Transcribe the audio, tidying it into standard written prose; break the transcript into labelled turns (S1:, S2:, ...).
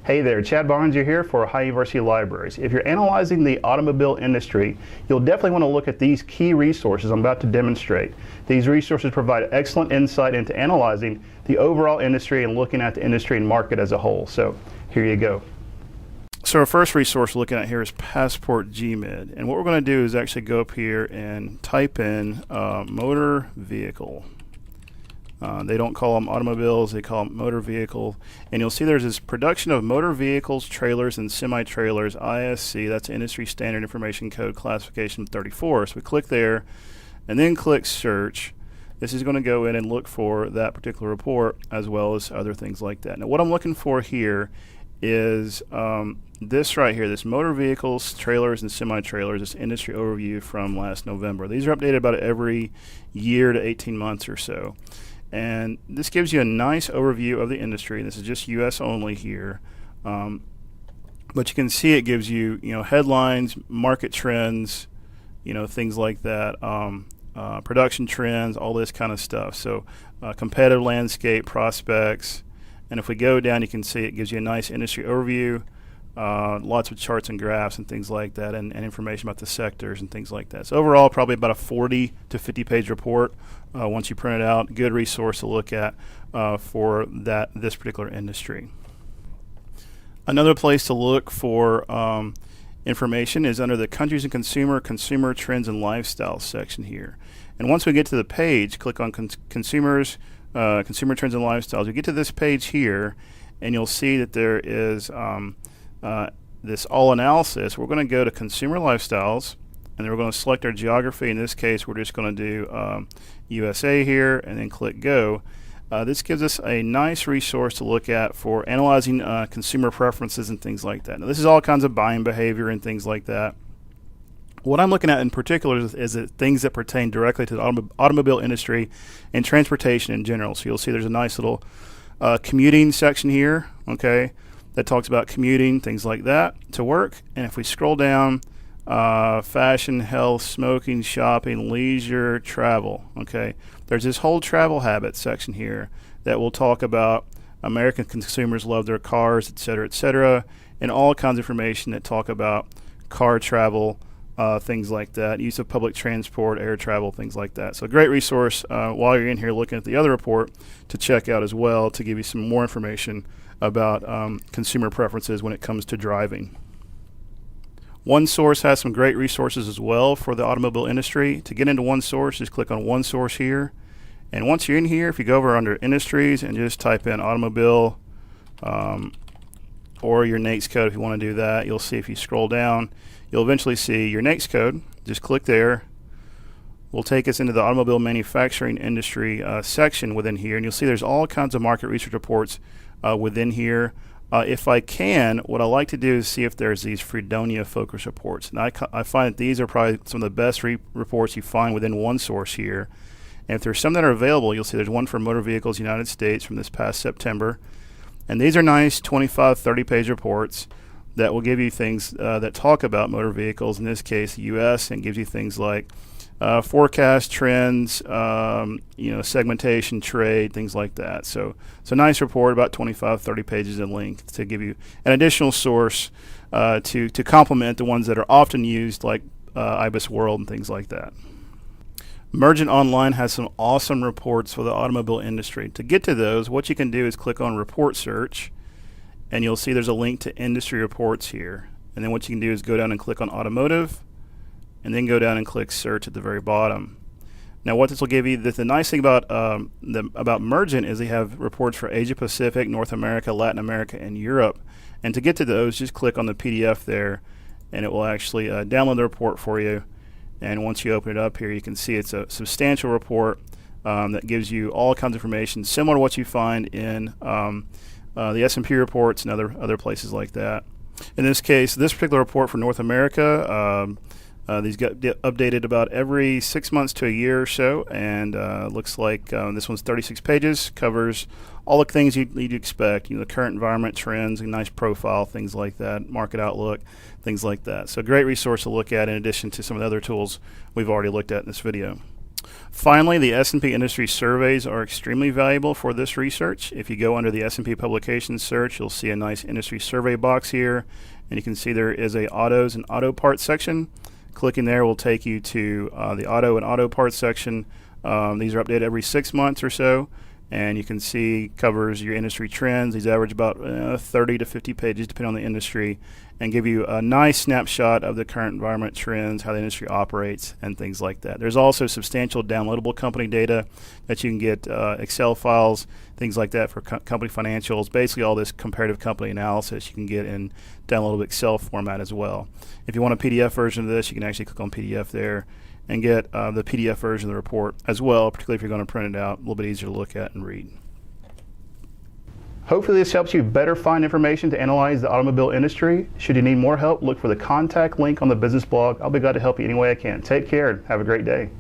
S1: Hey there, Chad Barnes here for Ohio University Libraries. If you're analyzing the automobile industry, you'll definitely want to look at these key resources I'm about to demonstrate. These resources provide excellent insight into analyzing the overall industry and looking at the industry and market as a whole. So here you go. So our first resource we're looking at here is Passport GMID. And what we're going to do is actually go up here and type in motor vehicle. They don't call them automobiles, they call them motor vehicle. And you'll see there's this production of motor vehicles, trailers, and semi-trailers, ISC, that's Industry Standard Information Code Classification 34. So we click there and then click search. This is going to go in and look for that particular report as well as other things like that. Now what I'm looking for here is this right here, this motor vehicles, trailers, and semi-trailers, this industry overview from last November. These are updated about every year to 18 months or so. And this gives you a nice overview of the industry. This is just U.S. only here. But you can see it gives you, headlines, market trends, things like that, production trends, all this kind of stuff. So competitive landscape, prospects. And if we go down, you can see it gives you a nice industry overview, lots of charts and graphs and things like that, and information about the sectors and things like that. So overall, probably about a 40 to 50 page report once you print it out. Good resource to look at for this particular industry. Another place to look for information is under the Countries and Consumer Trends and Lifestyle section here. And once we get to the page, click on Consumers, Consumer Trends and Lifestyles. You get to this page here, and you'll see that there is this all analysis. We're going to go to Consumer Lifestyles, and then we're going to select our geography. In this case, we're just going to do USA here, and then click Go. This gives us a nice resource to look at for analyzing consumer preferences and things like that. Now, this is all kinds of buying behavior and things like that. What I'm looking at in particular is things that pertain directly to the automobile industry and transportation in general. So you'll see there's a nice little commuting section here, okay, that talks about commuting, things like that, to work. And if we scroll down, fashion, health, smoking, shopping, leisure, travel, okay, there's this whole travel habits section here that will talk about American consumers love their cars, et cetera, and all kinds of information that talk about car travel, things like that, use of public transport, air travel, things like that. So a great resource while you're in here looking at the other report to check out as well, to give you some more information about consumer preferences when it comes to driving. OneSource has some great resources as well for the automobile industry. To get into OneSource, just click on OneSource here. And once you're in here, if you go over under Industries and just type in automobile or your NAICS code if you want to do that, you'll see if you scroll down, you'll eventually see your NAICS code. Just click there. Will take us into the automobile manufacturing industry section within here, and you'll see there's all kinds of market research reports within here. If I can, what I like to do is see if there's these Freedonia focus reports. And I find that these are probably some of the best reports you find within OneSource here. And if there's some that are available, you'll see there's one for Motor Vehicles United States from this past September. And these are nice 25, 30 page reports that will give you things that talk about motor vehicles, in this case the U.S., and gives you things like forecast trends, segmentation, trade, things like that. So it's a nice report, about 25, 30 pages in length, to give you an additional source to complement the ones that are often used, like IBIS World and things like that. Mergent Online has some awesome reports for the automobile industry. To get to those, what you can do is click on Report Search, and you'll see there's a link to industry reports here. And then what you can do is go down and click on Automotive, and then go down and click Search at the very bottom. Now what this will give you, the nice thing about Mergent is they have reports for Asia Pacific, North America, Latin America, and Europe. And to get to those, just click on the PDF there, and it will actually download the report for you. And once you open it up here, you can see it's a substantial report that gives you all kinds of information similar to what you find in the S&P reports and other places like that. In this case, this particular report for North America, these get updated about every 6 months to a year or so, and looks like this one's 36 pages, covers all the things you'd expect, the current environment, trends, a nice profile, things like that, market outlook, things like that. So a great resource to look at in addition to some of the other tools we've already looked at in this video. Finally, the S&P industry surveys are extremely valuable for this research. If you go under the S&P publications search, you'll see a nice industry survey box here, and you can see there is a autos and auto parts section. Clicking there will take you to the auto and auto parts section. These are updated every 6 months or so, and you can see covers your industry trends. These average about 30 to 50 pages depending on the industry, and give you a nice snapshot of the current environment trends, how the industry operates, and things like that. There's also substantial downloadable company data that you can get, Excel files, things like that for company financials. Basically all this comparative company analysis you can get in downloadable Excel format as well. If you want a PDF version of this, you can actually click on PDF there and get the PDF version of the report as well, particularly if you're going to print it out, a little bit easier to look at and read. Hopefully this helps you better find information to analyze the automobile industry. Should you need more help, look for the contact link on the business blog. I'll be glad to help you any way I can. Take care and have a great day.